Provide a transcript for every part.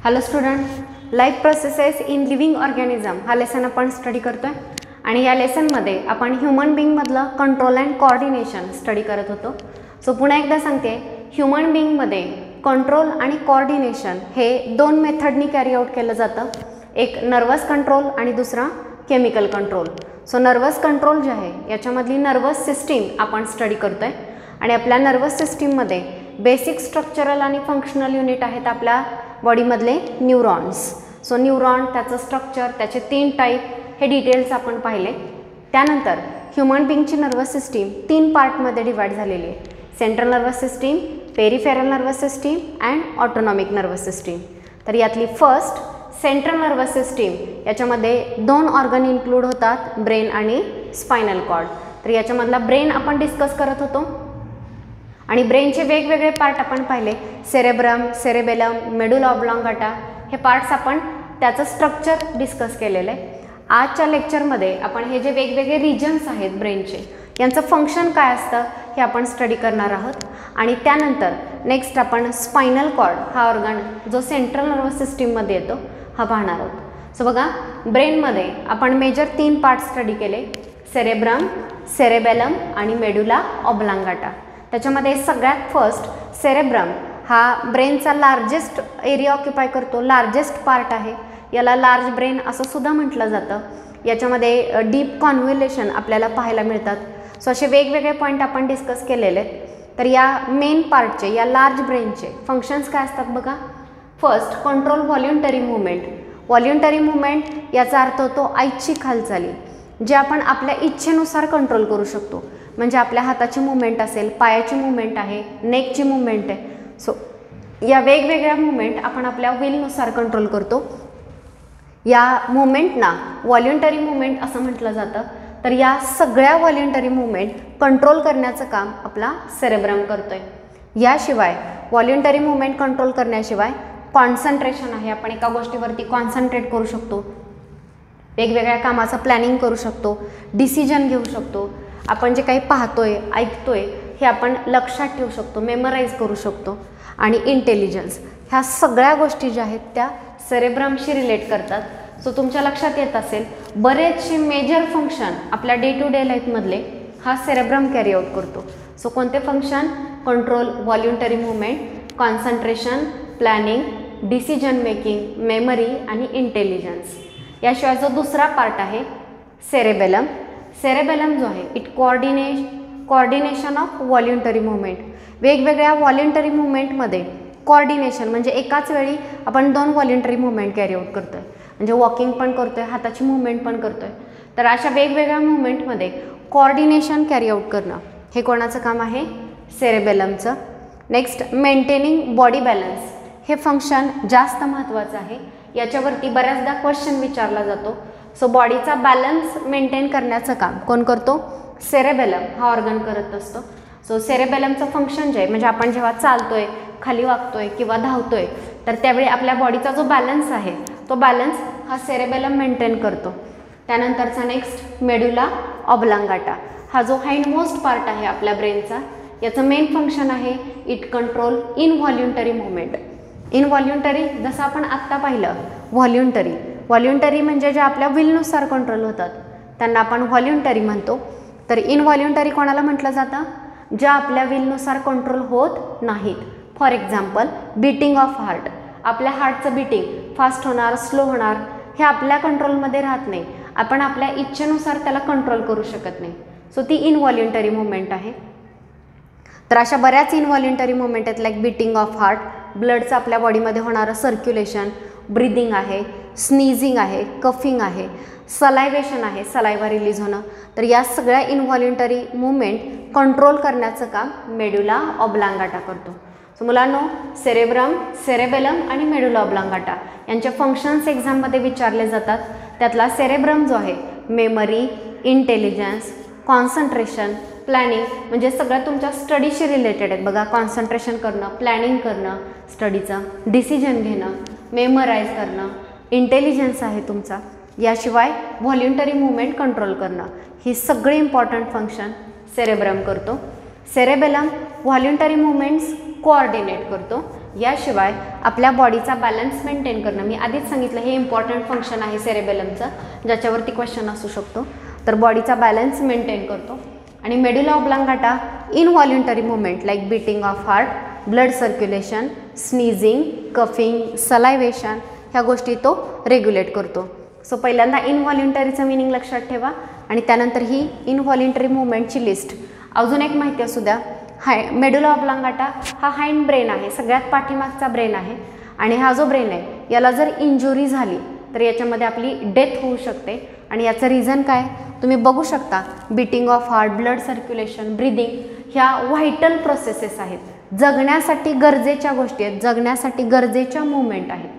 Hello student, life processes in living organism हा lesson आपण study करतो आहे आणि या लेसनमध्ये आपण ह्युमन बिंगमधलं कंट्रोल अँड कोऑर्डिनेशन स्टडी करत होतो. सो पुन्हा एकदा सांगते, ह्युमन बिंगमध्ये कंट्रोल आणि कोऑर्डिनेशन हे दोन मेथडनी कॅरी आउट केलं जातं. एक नर्वस कंट्रोल आणि दुसरा chemical control. So nervous control जे आहे याच्यामधली नर्वस सिस्टीम आपण स्टडी करतो आहे आणि आपल्या नर्वस सिस्टीममध्ये बेसिक स्ट्रक्चरल आणि फंक्शनल युनिट आहेत आपल्या बॉडीमधले न्यूरॉन्स. सो न्यूरॉन, त्याचं स्ट्रक्चर, त्याचे 3 टाईप हे डिटेल्स आपण पाहिले. त्यानंतर ह्युमन बिंगची नर्वस सिस्टीम 3 पार्टमध्ये डिवाइड झालेली आहे. Central nervous system, peripheral nervous system and autonomic nervous system. तर यातली फर्स्ट सेंट्रल नर्वस सिस्टीम, याच्यामध्ये 2 ऑर्गन इन्क्लूड होतात, ब्रेन आणि स्पायनल कॉर्ड. तर याच्यामधला ब्रेन आपण डिस्कस करत होतो आणि ब्रेनचे वेगवेगळे पार्ट आपण पाहिले. सेरेब्रम, सेरेबेलम, मेडुला ऑब्लॉंगाटा हे पार्ट्स आपण त्याचं स्ट्रक्चर डिस्कस केलेलं आहे. आजच्या लेक्चरमध्ये आपण हे जे वेगवेगळे रिजन्स आहेत ब्रेनचे, यांचं फंक्शन काय असतं हे आपण स्टडी करणार आहोत. आणि त्यानंतर नेक्स्ट आपण स्पायनल कॉर्ड हा ऑर्गन जो सेंट्रल नर्वस सिस्टीममध्ये येतो हा पाहणार आहोत. सो बघा, ब्रेनमध्ये आपण मेजर 3 पार्ट स्टडी केले, सेरेब्रम, सेरेबेलम आणि मेडुला ऑब्लॉंगाटा. त्याच्यामध्ये सगळ्यात फर्स्ट सेरेब्रम हा ब्रेनचा लार्जेस्ट एरिया ऑक्युपाय करतो, लार्जेस्ट पार्ट आहे. याला लार्ज ब्रेन असं सुद्धा म्हटलं जातं. याच्यामध्ये डीप कॉन्व्होल्युशन आपल्याला पाहायला मिळतात. सो असे वेगवेगळे पॉईंट आपण डिस्कस केलेले आहेत. तर या मेन पार्टचे, या लार्ज ब्रेनचे फंक्शन्स काय असतात बघा. First, control voluntary movement. Voluntary movement याचा अर्थ होतो ऐच्छिक हालचाली, जे आपण आपल्या इच्छेनुसार कंट्रोल करू शकतो. म्हणजे आपल्या हाताची मुवमेंट असेल, पायाची मुवमेंट आहे, नेकची मुवमेंट आहे. सो या वेगवेगळ्या मुवमेंट आपण आपल्या विलनुसार कंट्रोल करतो. या मुवमेंटना व्हॉल्युंटरी मुवमेंट असं म्हटलं जातं. तर या सगळ्या व्हॉल्युंटरी मुवमेंट कंट्रोल करण्याचं काम आपला सेरेब्रम करतोय. याशिवाय व्हॉल्युंटरी मुवमेंट कंट्रोल करण्याशिवाय कॉन्सन्ट्रेशन आहे. आपण एका गोष्टीवरती कॉन्सन्ट्रेट करू शकतो, वेगवेगळ्या कामाचं प्लॅनिंग करू शकतो, डिसिजन घेऊ शकतो. आपण जे काही पाहतोय, ऐकतोय हे आपण लक्षात ठेवू शकतो, मेमराईज करू शकतो. आणि इंटेलिजन्स, ह्या सगळ्या गोष्टी ज्या आहेत त्या सेरेब्रमशी रिलेट करतात. सो तुमच्या लक्षात येत असेल, बरेचसे मेजर फंक्शन आपल्या डे टू डे लाईफमधले हा सेरेब्रम कॅरी आउट करतो. सो कोणते function? Control, voluntary movement, concentration, planning, decision making, memory आणि इंटेलिजन्स. याशिवाय जो दुसरा पार्ट आहे सेरेबेलम, सेरेबेलम जो आहे it coordination of voluntary movement. वेगवेगळ्या व्हॉल्युंटरी मुवमेंटमध्ये कोऑर्डिनेशन म्हणजे एकाच वेळी आपण 2 व्हॉल्युंटरी मुवमेंट कॅरी आउट करतोय. म्हणजे वॉकिंग पण करतोय, हाताची मुवमेंट पण करतोय. तर अशा वेगवेगळ्या मुवमेंटमध्ये कोऑर्डिनेशन कॅरी आउट करणं हे कोणाचं काम आहे? सेरेबेलमचं. Next, maintaining body balance. हे फंक्शन जास्त महत्त्वाचं आहे. याच्यावरती बऱ्याचदा क्वेश्चन विचारला जातो. सो बॉडीचा बॅलन्स मेंटेन करण्याचं काम कोण करतो? सेरेबेलम हा ऑर्गन करत असतो. सो सेरेबेलमचं फंक्शन जे आहे, म्हणजे आपण जेव्हा चालतोय, खाली वागतोय किंवा धावतोय, तर त्यावेळी आपल्या बॉडीचा जो बॅलन्स आहे तो बॅलन्स हा सेरेबेलम मेंटेन करतो. त्यानंतरचा नेक्स्ट मेडुला ऑब्लॉंगाटा. हा जो हाइंडमोस्ट पार्ट आहे आपल्या ब्रेनचा, याचं मेन फंक्शन आहे इट कंट्रोल इनव्हॉल्युंटरी मुवमेंट. इनव्हॉल्युंटरी जसं आपण आत्ता पाहिलं, व्हॉल्युंटरी म्हणजे ज्या आपल्या विलनुसार कंट्रोल होतात त्यांना आपण व्हॉल्युंटरी म्हणतो. तर इनव्हॉल्युंटरी कोणाला म्हटलं जातं? ज्या आपल्या विलनुसार कंट्रोल होत नाहीत. For example, beating of heart. आपल्या हार्टचं बीटिंग फास्ट होणार, स्लो होणार हे आपल्या कंट्रोलमध्ये राहत नाही. आपण आपल्या इच्छेनुसार त्याला कंट्रोल करू शकत नाही. सो ती इनव्हॉल्युंटरी मुवमेंट आहे. तर अशा बऱ्याच इनव्हॉल्युंटरी मुवमेंट आहेत, लाईक बीटिंग ऑफ हार्ट, ब्लडचं आपल्या बॉडीमध्ये होणारं सर्क्युलेशन, ब्रीदिंग आहे, स्नीझिंग आहे, कफिंग आहे, सलायवेशन आहे, सलायवा रिलीज होणं. तर या सगळ्या इनव्हॉल्युंटरी मुवमेंट कंट्रोल करण्याचं काम मेडुला ऑब्लॉंगाटा करतो. सो मुलांनो, सेरेब्रम, सेरेबेलम आणि मेडुला ऑब्लॉंगाटा यांचे फंक्शन्स एक्झाममध्ये विचारले जातात. त्यातला सेरेब्रम जो आहे मेमरी, इंटेलिजन्स, कॉन्सन्ट्रेशन, प्लॅनिंग म्हणजे सगळं तुमच्या स्टडीशी रिलेटेड आहेत बघा. कॉन्सन्ट्रेशन करणं, प्लॅनिंग करणं स्टडीचं, डिसिजन घेणं, मेमराईज करणं, इंटेलिजन्स आहे तुमचा. याशिवाय व्हॉल्युंटरी मुवमेंट कंट्रोल करणं, ही सगळी इम्पॉर्टंट फंक्शन सेरेब्रम करतो. सेरेबेलम व्हॉल्युंटरी मुवमेंट्स कोऑर्डिनेट करतो याशिवाय आपल्या बॉडीचा बॅलन्स मेंटेन करणं, मी आधीच सांगितलं हे इम्पॉर्टंट फंक्शन आहे सेरेबेलमचं ज्याच्यावरती क्वेश्चन असू शकतो. तर बॉडीचा बॅलन्स मेंटेन करतो. आणि medulla oblongata involuntary movement like beating of heart, blood circulation, sneezing, coughing, salivation ह्या गोष्टी तो रेग्युलेट करतो. सो पहिल्यांदा इनव्हॉल्युंटरीचं मिनिंग लक्षात ठेवा आणि त्यानंतर ही इनव्हॉल्युंटरी मुवमेंटची लिस्ट. अजून एक माहिती असू द्या, मेडुला ऑब्लांगाटा हा हाइंड ब्रेन आहे, सगळ्यात पाठीमागचा ब्रेन आहे. आणि हा जो ब्रेन आहे याला जर इंजुरी झाली तर याच्यामध्ये आपली डेथ होऊ शकते. आणि याचं रिझन काय तुम्ही बघू शकता, beating of heart, blood circulation, breathing ह्या व्हायटल प्रोसेसेस आहेत, जगण्यासाठी गरजेच्या गोष्टी आहेत, जगण्यासाठी गरजेच्या मुवमेंट आहेत.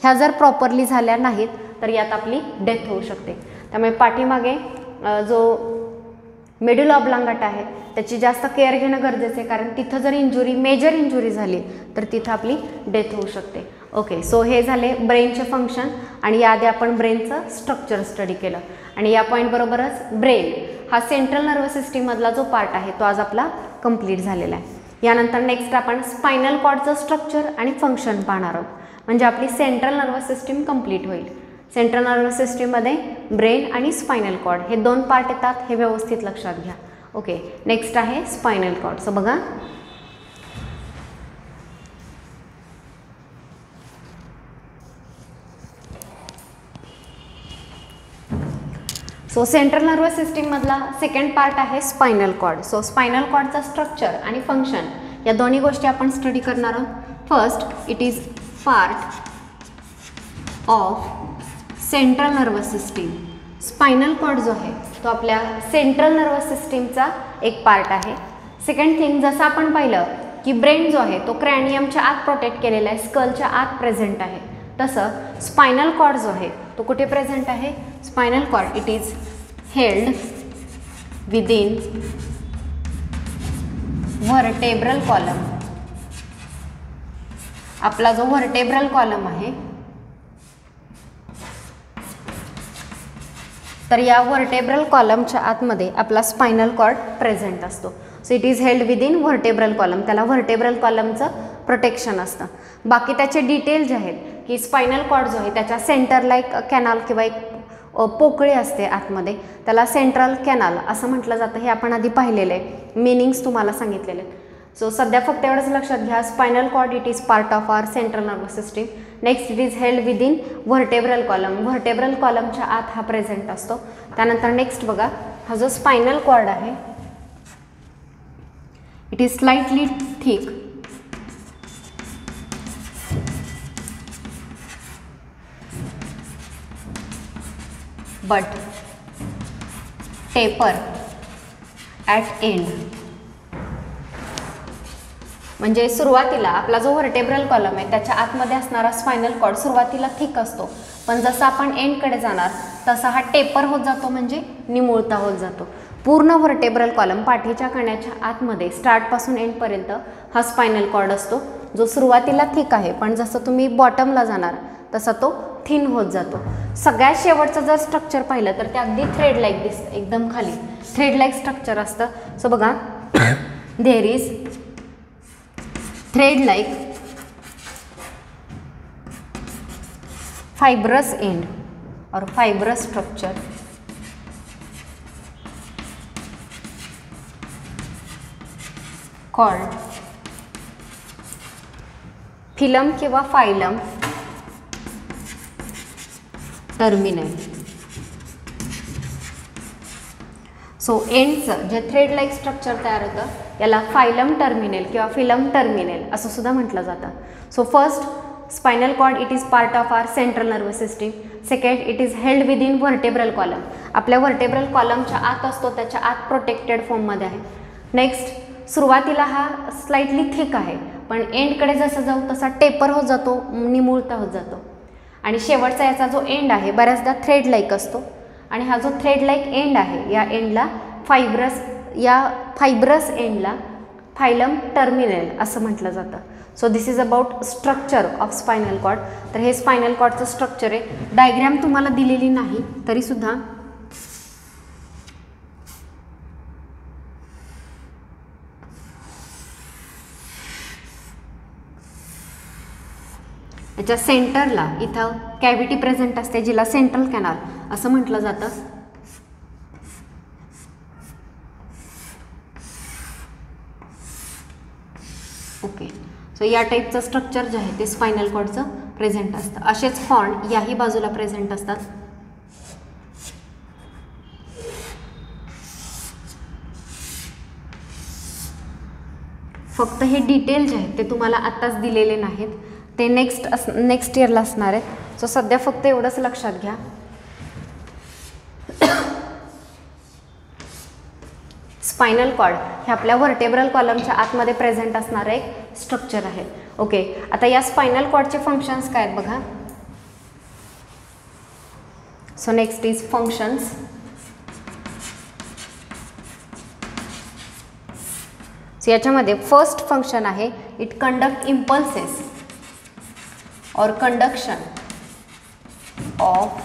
ह्या जर प्रॉपरली झाल्या नाहीत तर यात आपली डेथ होऊ शकते. त्यामुळे पाठीमागे जो मेडुला ऑब्लांगाटा आहे त्याची जास्त केअर घेणं गरजेचं आहे, कारण तिथं जर इंजुरी, मेजर इंजुरी झाली तर तिथं आपली डेथ होऊ शकते. ओके, सो हे झाले ब्रेनचे फंक्शन आणि याआधी आपण ब्रेनचं स्ट्रक्चर स्टडी केलं. आणि या पॉईंटबरोबरच ब्रेन हा सेंट्रल नर्वस सिस्टीममधला जो पार्ट आहे तो आज आपला कंप्लीट झालेला आहे. यानंतर नेक्स्ट आपण स्पायनल कॉर्डचं स्ट्रक्चर आणि फंक्शन पाहणार आहोत, म्हणजे आपली सेंट्रल नर्वस सिस्टीम कंप्लीट होईल. सेंट्रल नर्वस सिस्टीममध्ये ब्रेन आणि स्पायनल कॉर्ड हे दोन पार्ट येतात, हे व्यवस्थित लक्षात घ्या. ओके, नेक्स्ट आहे स्पायनल कॉर्ड. सो बघा, सो सेंट्रल नर्वस सिस्टीममधला सेकंड पार्ट आहे स्पायनल कॉर्ड. सो स्पायनल कॉर्डचा स्ट्रक्चर आणि फंक्शन या दोन्ही गोष्टी आपण स्टडी करणार आहोत. First, it is part of central nervous system. Spinal cord जो आहे तो आपल्या सेंट्रल नर्वस सिस्टीमचा एक पार्ट आहे. सेकंड थिंग, जसं आपण पाहिलं की ब्रेन जो आहे तो क्रॅनियमच्या आत प्रोटेक्ट केलेला आहे, स्कलच्या आत प्रेझेंट आहे, तसं स्पायनल कॉर्ड जो आहे तो कुठे प्रेझेंट आहे. Spinal cord it is held within vertebral column. आपला जो व्हर्टेब्रल कॉलम आहे तर या व्हर्टेब्रल कॉलमच्या आतमध्ये आपला स्पायनल कॉर्ड प्रेझेंट असतो. So it is held within vertebral column, त्याला व्हर्टेब्रल कॉलमचं प्रोटेक्शन असतं. बाकी त्याचे डिटेल जे आहेत की स्पायनल कॉर्ड जो आहे त्याच्या सेंटरला एक कॅनाल किंवा एक पोकळी असते आतमध्ये, त्याला सेंट्रल कॅनाल असं म्हटलं जातं. हे आपण आधी पाहिलेलं आहे, मिनिंग्स तुम्हाला सांगितलेले आहेत. सो सध्या फक्त एवढंच लक्षात घ्या, spinal cord it is part of our central nervous system. Next, it is held within vertebral column, vertebral कॉलमच्या आत हा प्रेझेंट असतो. त्यानंतर नेक्स्ट बघा, हा जो स्पायनल कॉर्ड आहे it is slightly thick but taper at end. म्हणजे सुरुवातीला आपला जो व्हर्टेब्रल कॉलम आहे त्याच्या आतमध्ये असणारा स्पायनल कॉर्ड सुरुवातीला थिक असतो, पण जसं आपण एंडकडे जाणार तसा हा टेपर होत जातो, म्हणजे निमुळता होत जातो. पूर्ण व्हर्टेब्रल कॉलम पाठीच्या कण्याच्या आतमध्ये स्टार्टपासून एंडपर्यंत हा स्पायनल कॉर्ड असतो, जो सुरुवातीला थिक आहे, पण जसं तुम्ही बॉटमला जाणार तसा तो थिन होत जातो. सगळ्यात शेवटचं जर स्ट्रक्चर पाहिलं तर ते अगदी थ्रेड लाईक दिसतं, एकदम खाली थ्रेड लाईक स्ट्रक्चर असतं. सो बघा, there is thread like fibrous end or fibrous structure called phylum किंवा phylum terminal. सो एंडचं जे थ्रेड लाईक स्ट्रक्चर तयार होतं याला फायलम टर्मिनल किंवा फिलम टर्मिनल असं सुद्धा म्हटलं जातं. So first, spinal cord it is part of our central nervous system. Second, it is held within vertebral column, आपल्या व्हर्टेब्रल कॉलमच्या आत असतो, त्याच्या आत प्रोटेक्टेड फॉर्ममध्ये आहे. नेक्स्ट, सुरुवातीला हा स्लाइटली थिक आहे, पण एंडकडे जसं जाऊ तसा टेपर होत जातो, निमुळता होत जातो. आणि शेवटचा याचा जो एंड आहे बऱ्याचदा थ्रेड लाईक असतो, आणि हा जो थ्रेड लाईक एंड आहे या एंडला फायब्रस एंडला फायलम टर्मिनल असं म्हटलं जातं. So this is about structure of spinal cord. तर हे स्पायनल कॉर्डचं स्ट्रक्चर आहे. डायग्रॅम तुम्हाला दिलेली नाही तरीसुद्धा याच्या सेंटरला इथं कॅव्हिटी प्रेझेंट असते, जिला सेंट्रल कॅनाल असं म्हटलं जातं. ओके, सो या टाईपचं स्ट्रक्चर जे आहे ते स्पायनल कॉर्डचं प्रेझेंट असतं. असेच हॉर्न याही बाजूला प्रेझेंट असतात. फक्त हे डिटेल जे आहेत ते तुम्हाला आत्ताच दिलेले नाहीत, ते नेक्स्ट इयरला असणार आहेत. सो सध्या फक्त एवढंच लक्षात घ्या. स्पायनल कॉर्ड हे आपल्या व्हर्टेब्रल कॉलमच्या आतमध्ये प्रेझेंट असणारं एक स्ट्रक्चर आहे. ओके, आता या स्पायनल कॉर्डचे फंक्शन्स काय आहेत बघा. So next is functions. So याच्यामध्ये फर्स्ट फंक्शन आहे इट कंडक्ट इम्पल्सेस और conduction of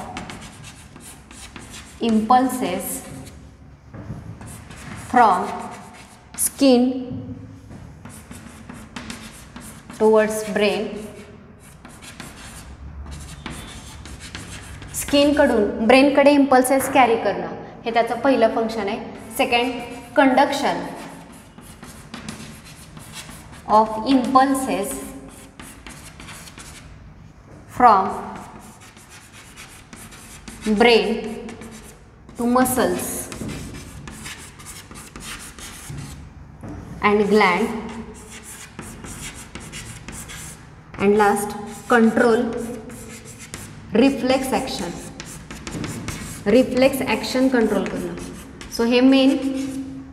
impulses from skin towards brain. स्किनकडून ब्रेनकडे इम्पल्सेस कॅरी करणं हे त्याचं पहिलं फंक्शन आहे. Second, conduction of impulses from brain to muscles and gland, and last, control reflex action. reflex action control करणं. So हे मेन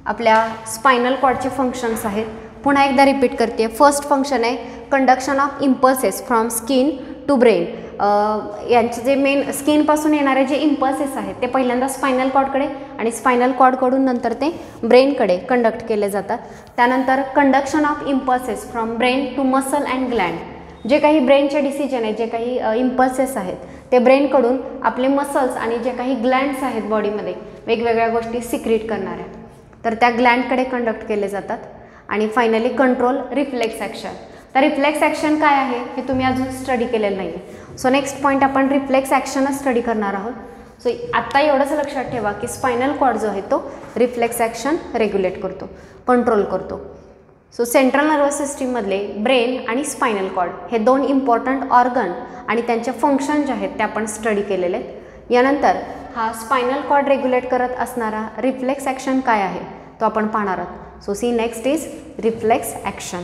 आपल्या स्पायनल कॉर्डचे फंक्शन्स आहेत. पुन्हा एकदा रिपीट करते. फर्स्ट फंक्शन आहे conduction of impulses from skin to brain. यांचे जे मेन स्किनपासून येणारे जे इम्पल्सेस आहेत ते पहिल्यांदा स्पायनल कॉर्डकडे आणि स्पायनल कॉर्डकडून नंतर ते ब्रेनकडे कंडक्ट केले जातात. त्यानंतर conduction of impulses from brain to muscle and gland. जे काही ब्रेनचे डिसिजन आहेत, जे काही इम्पल्सेस आहेत ते ब्रेनकडून आपले मसल्स आणि जे काही ग्लँड्स आहेत बॉडीमध्ये वेगवेगळ्या गोष्टी सिक्रीट करणाऱ्या, तर त्या ग्लँडकडे कंडक्ट केले जातात. आणि फायनली कंट्रोल रिफ्लेक्स ॲक्शन. तर रिफ्लेक्स ॲक्शन काय आहे हे तुम्ही अजून स्टडी केलेलं नाही आहे. सो नेक्स्ट पॉईंट आपण रिफ्लेक्स ॲक्शनच स्टडी करणार आहोत. सो आत्ता एवढंच लक्षात ठेवा की स्पायनल कॉर्ड जो आहे तो रिफ्लेक्स ॲक्शन रेग्युलेट करतो, कंट्रोल करतो. सो सेंट्रल नर्वस सिस्टीममधले ब्रेन आणि स्पायनल कॉर्ड हे दोन इम्पॉर्टंट ऑर्गन आणि त्यांचे फंक्शन जे आहेत ते आपण स्टडी केलेले आहेत. यानंतर हा स्पायनल कॉर्ड रेग्युलेट करत असणारा रिफ्लेक्स ॲक्शन काय आहे तो आपण पाहणार आहोत. So see next is reflex action.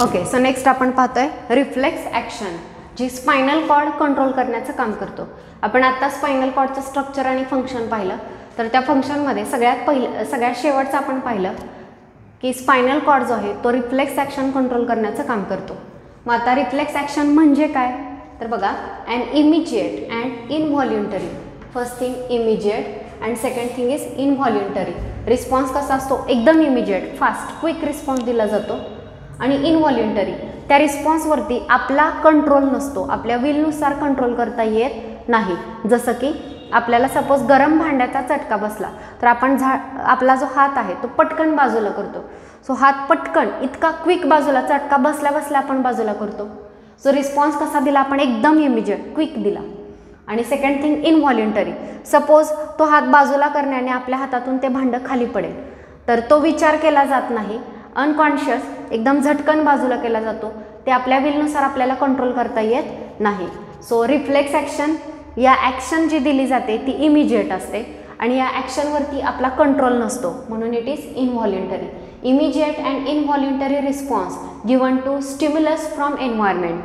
Okay, so next आपण पाहतोय रिफ्लेक्स ॲक्शन, जी स्पायनल कॉर्ड कंट्रोल करण्याचं काम करतो. आपण आता स्पायनल कॉर्डचं स्ट्रक्चर आणि फंक्शन पाहिलं, तर त्या फंक्शनमध्ये सगळ्यात शेवटचं आपण पाहिलं की स्पायनल कॉर्ड जो आहे तो रिफ्लेक्स ॲक्शन कंट्रोल करण्याचं काम करतो. मग आता रिफ्लेक्स ॲक्शन म्हणजे काय तर बघा, and immediate and involuntary. First thing immediate and second thing is involuntary. Response कसा असतो, एकदम इमिजिएट फास्ट क्विक रिस्पॉन्स दिला जातो. आणि इनव्हॉल्युंटरी, त्या रिस्पॉन्सवरती आपला कंट्रोल नसतो, आपल्या विलनुसार कंट्रोल करता येत नाही. जसं की आपल्याला सपोज गरम भांड्याचा चटका बसला तर आपण आपला जो हात आहे तो पटकन बाजूला करतो. सो हात पटकन इतका क्विक बाजूला, चटका बसल्या बसल्या आपण बाजूला करतो. सो रिस्पॉन्स कसा दिला आपण, एकदम इमिजिएट क्विक दिला. आणि सेकंड थिंग इनव्हॉल्युंटरी, सपोज तो हात बाजूला करण्याने आपल्या हातातून ते भांडं खाली पडेल तर तो विचार केला जात नाही, अनकॉन्शियस एकदम झटकन बाजूला केला जातो. ते आपल्या विलनुसार आपल्याला कंट्रोल करता येत नाही. सो रिफ्लेक्स ॲक्शन, या ॲक्शन जी दिली जाते ती इमिजिएट असते आणि या ॲक्शनवरती आपला कंट्रोल नसतो, म्हणून it is involuntary. Immediate and involuntary response given to stimulus from environment.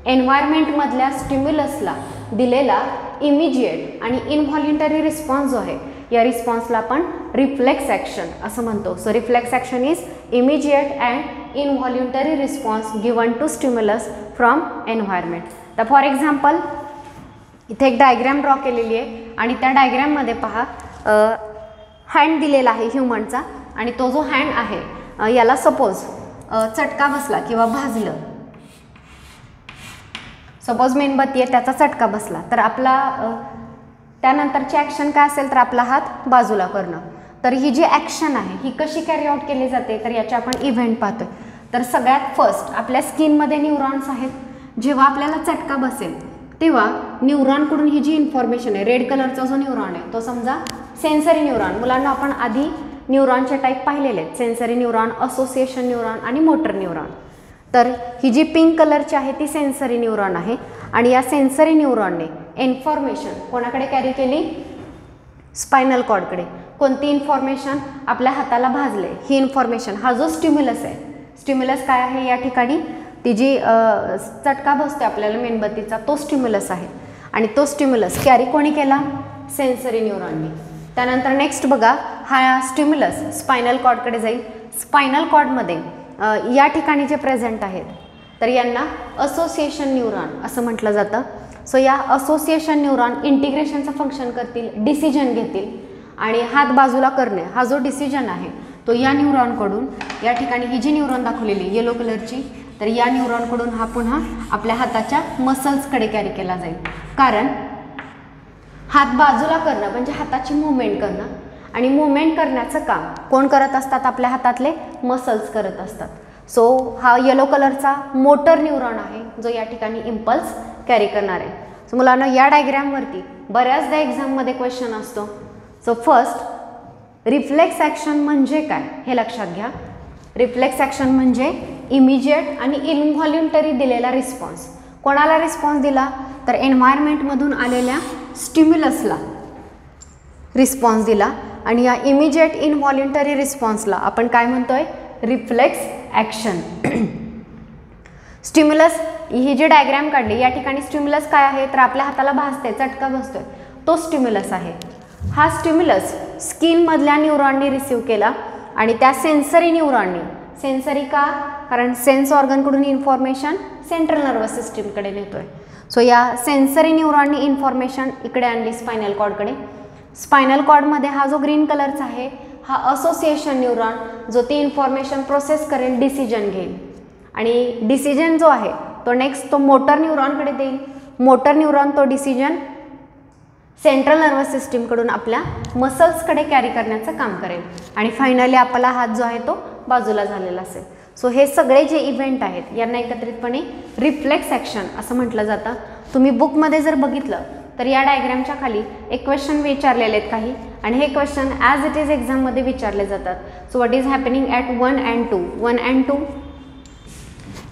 एन्व्हायरमेंटमधल्या स्टिम्युलसला दिलेला इमिजिएट आणि इनव्हॉल्युंटरी रिस्पॉन्स जो आहे या रिस्पॉन्सला आपण रिफ्लेक्स ॲक्शन असं म्हणतो. So reflex action is immediate and involuntary response given to stimulus from environment. तर फॉर एक्झाम्पल इथे एक डायग्रॅम ड्रॉ केलेली आहे आणि त्या डायग्रॅममध्ये पहा हँड दिलेला आहे ह्युमनचा आणि तो जो हँड आहे याला सपोज चटका बसला किंवा भाजलं, सपोज मेणबत्ती आहे त्याचा चटका बसला तर आपला त्यानंतरची ॲक्शन काय असेल तर आपला हात बाजूला करणं. तर ही जी ॲक्शन आहे ही कशी कॅरी आउट केली जाते तर याचे आपण इव्हेंट पाहतोय. तर सगळ्यात फर्स्ट आपल्या स्किनमध्ये न्यूरॉन्स आहेत. जेव्हा आपल्याला चटका बसेल तेव्हा न्यूरॉनकडून ही जी इन्फॉर्मेशन आहे, रेड कलरचा जो न्यूरॉन आहे तो समजा सेन्सरी न्यूरॉन. मुलांना आपण आधी न्यूरॉनचे टाईप पाहिलेले आहेत, सेन्सरी न्यूरॉन, असोसिएशन न्यूरॉन आणि मोटर न्यूरॉन. तर ही जी पिंक कलरची आहे ती सेन्सरी न्यूरॉन आहे आणि या सेन्सरी न्यूरॉनने इन्फॉर्मेशन कोणाकडे कॅरी केली, स्पायनल कॉर्डकडे. कोणती इन्फॉर्मेशन, आपल्या हाताला भाजले ही इन्फॉर्मेशन. हा जो स्टिम्युलस आहे, स्टिम्युलस काय आहे या ठिकाणी, ती जी चटका बसते आपल्याला मेणबत्तीचा तो स्टिम्युलस आहे आणि तो स्टिम्युलस कॅरी कोणी केला, सेन्सरी न्यूरॉनने. त्यानंतर नेक्स्ट बघा, हा स्टिम्युलस स्पायनल कॉर्डकडे जाईल. स्पायनल कॉर्डमध्ये या ठिकाणी जे प्रेझेंट आहेत तर यांना असोसिएशन न्यूरॉन असं म्हटलं जातं. सो या असोसिएशन न्यूरॉन इंटिग्रेशनचं फंक्शन करतील, डिसिजन घेतील आणि हात बाजूला करणे हा जो डिसिजन आहे तो या न्यूरॉनकडून, या ठिकाणी ही जी न्यूरॉन दाखवलेली येलो कलरची, तर या न्यूरॉनकडून हा पुन्हा आपल्या हाताच्या मसल्सकडे कॅरी केला जाईल. कारण हात बाजूला करणं म्हणजे हाताची मूवमेंट करणं आणि मूवमेंट करण्याचं काम कोण करत असतात, आपल्या हातातले मसल्स करत असतात. सो हा येलो कलरचा मोटर न्यूरॉन आहे जो या ठिकाणी इम्पल्स कॅरी करणार आहे. सो मुलांना या डायग्रॅमवरती बऱ्याचदा एक्झाममध्ये क्वेश्चन असतो. सो फर्स्ट, रिफ्लेक्स ॲक्शन म्हणजे काय हे लक्षात घ्या. रिफ्लेक्स ॲक्शन म्हणजे इमिजिएट आणि इनव्हॉल्युंटरी दिलेला रिस्पॉन्स. कोणाला रिस्पॉन्स दिला तर एन्व्हायरमेंटमधून आलेल्या स्टिम्युलसला रिस्पॉन्स दिला आणि या इमिजिएट इनव्हॉल्युंटरी रिस्पॉन्सला आपण काय म्हणतोय, रिफ्लेक्स ॲक्शन. स्टिम्युलस, ही जी डायग्रॅम काढली या ठिकाणी स्टिम्युलस काय आहे तर आपल्या हाताला भाजते, चटका बसतोय, तो स्टिम्युलस आहे. हा स्टिम्युलस स्किनमधल्या न्यूरॉननी रिसीव्ह केला आणि त्या सेन्सरी न्यूरॉननी, सेन्सरी का, कारण सेन्स ऑर्गनकडून इन्फॉर्मेशन सेंट्रल नर्वस सिस्टीमकडे नेतोय. सो या सेन्सरी न्यूरॉननी इन्फॉर्मेशन इकडे आणली स्पायनल कॉर्डकडे. स्पायनल कॉर्डमध्ये हा जो ग्रीन कलरचा आहे हा असोसिएशन न्यूरॉन जो ती इन्फॉर्मेशन प्रोसेस करेल, डिसिजन घेईल आणि डिसिजन जो आहे तो नेक्स्ट तो मोटर न्यूरॉनकडे देईल. मोटर न्यूरॉन तो डिसिजन सेंट्रल नर्वस सिस्टीमकडून आपल्या मसल्सकडे कॅरी करण्याचं काम करेल आणि फायनली आपला हात जो आहे तो बाजूला झालेला असेल. सो हे सगळे जे इव्हेंट आहेत यांना एकत्रितपणे रिफ्लेक्स ॲक्शन असं म्हटलं जातं. तुम्ही बुकमध्ये जर बघितलं तर या डायग्रॅमच्या खाली एक क्वेश्चन विचारलेले आहेत काही आणि हे क्वेश्चन ॲज इट इज एक्झाममध्ये विचारले जातात. So what is happening at 1 and 2. 1 and 2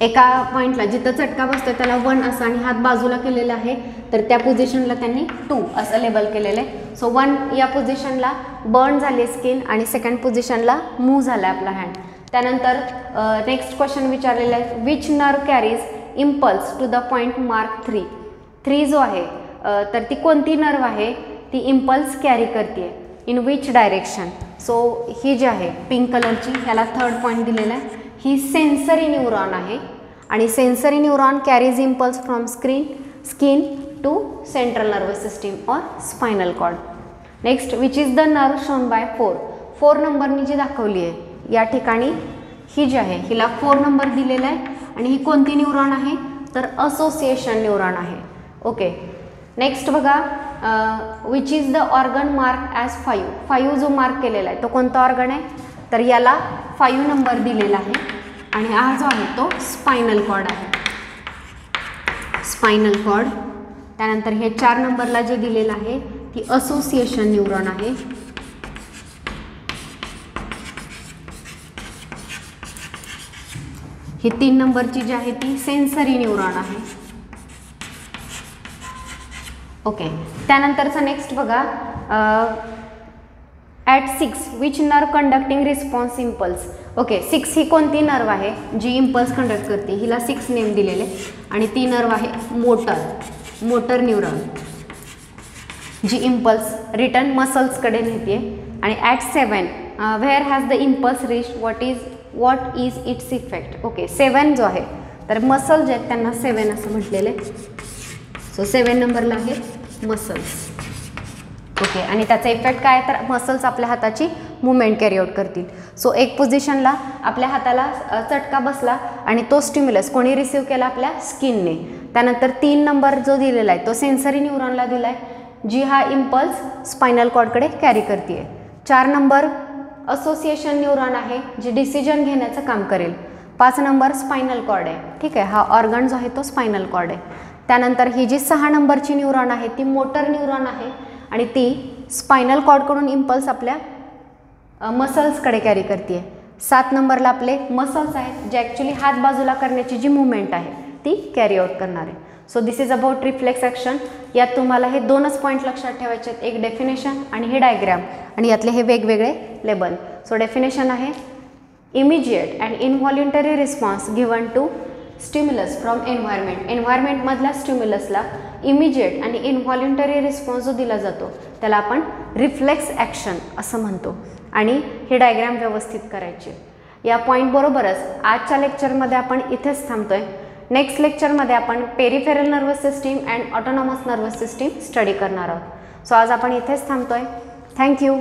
एका पॉईंटला जिथं चटका बसतो त्याला 1 असं आणि हात बाजूला केलेला आहे तर त्या पोझिशनला त्यांनी 2 असं लेबल केलेलं आहे. सो 1 या पोझिशनला बर्न झाली स्किन आणि सेकंड पोझिशनला मूव्ह झाला आपला हँड. त्यानंतर नेक्स्ट क्वेश्चन विचारलेला आहे, which nerve carries impulse to the point mark 3. 3 जो आहे तर ती कोणती नर्व आहे, ती इम्पल्स कॅरी करते, इन विच डायरेक्शन. सो ही जी आहे पिंक कलरची ह्याला थर्ड पॉईंट दिलेला आहे, ही सेन्सरी न्यूरॉन आहे आणि sensory neuron carries impulse from skin to central nervous system और spinal cord. Next, which is the nerve shown by 4. 4 नंबरनी जी दाखवली आहे या ठिकाणी ही जी आहे हिला 4 नंबर दिलेला आहे आणि ही कोणती न्यूरॉन आहे तर असोसिएशन न्यूरॉन आहे. ओके, नेक्स्ट बघा, which is the organ mark as 5. 5 जो मार्क केलेला आहे तो कोणता ऑर्गन आहे तर याला 5 नंबर दिलेला आहे आणि हा जो आहे तो स्पायनल कॉर्ड आहे, स्पायनल कॉर्ड. त्यानंतर हे 4 नंबरला जे दिलेलं आहे ती असोसिएशन न्यूरॉन आहे. ही 3 नंबरची जी आहे ती सेन्सरी न्यूरॉन आहे. ओके, त्यानंतरचा नेक्स्ट बघा, at 6 which nerve conducting response impulse. Okay, 6 ही कोणती नर्व आहे जी इम्पल्स कंडक्ट करते, हिला 6 नेम दिलेले आणि ती नर्व आहे मोटर न्यूरॉन जी इम्पल्स रिटर्न मसल्सकडे नेते. आणि at 7 where has the impulse rich, what is its effect. Okay, 7 जो आहे तर मसल जे आहेत त्यांना 7 असं म्हटलेलं आहे. सो 7 नंबरला आहे मसल्स. ओके, आणि त्याचा इफेक्ट काय तर मसल्स आपल्या हाताची मुवमेंट कॅरी आउट करतील. सो एक पोझिशनला आपल्या हाताला चटका बसला आणि तो स्टिम्युलस कोणी रिसीव्ह केला, आपल्या स्किनने. त्यानंतर 3 नंबर जो दिलेला आहे तो सेन्सरी न्यूरॉनला दिला आहे जी हा इम्पल्स स्पायनल कॉर्डकडे कॅरी करते. 4 नंबर असोसिएशन न्यूरॉन आहे जे डिसिजन घेण्याचं काम करेल. 5 नंबर स्पायनल कॉर्ड आहे. ठीक आहे, हा ऑर्गन जो आहे तो स्पायनल कॉर्ड आहे. त्यानंतर ही जी 6 नंबरची न्यूरॉन आहे ती मोटर न्यूरॉन आहे आणि ती स्पायनल कॉर्डकडून इम्पल्स आपल्या मसल्सकडे कॅरी करते. 7 नंबरला आपले मसल्स आहेत जे ॲक्च्युली हात बाजूला करण्याची जी मुवमेंट आहे ती कॅरी आउट करणार आहे. So this is about reflex action. यात तुम्हाला हे 2च पॉईंट लक्षात ठेवायचे आहेत, एक डेफिनेशन आणि हे डायग्राम आणि यातले हे वेगवेगळे लेबल. सो डेफिनेशन आहे immediate and involuntary response given to stimulus from environment. एन्व्हायरमेंटमधल्या स्टिम्युलसला इमिजिएट आणि इनव्हॉल्युंटरी रिस्पॉन्स जो दिला जातो त्याला आपण रिफ्लेक्स ॲक्शन असं म्हणतो. आणि हे डायग्राम व्यवस्थित करायचे. या पॉईंटबरोबरच आजच्या लेक्चरमध्ये आपण इथेच थांबतोय. नेक्स्ट लेक्चरमध्ये आपण peripheral nervous system and autonomous nervous system study करणार आहोत. सो आज आपण इथेच थांबतोय. थँक्यू.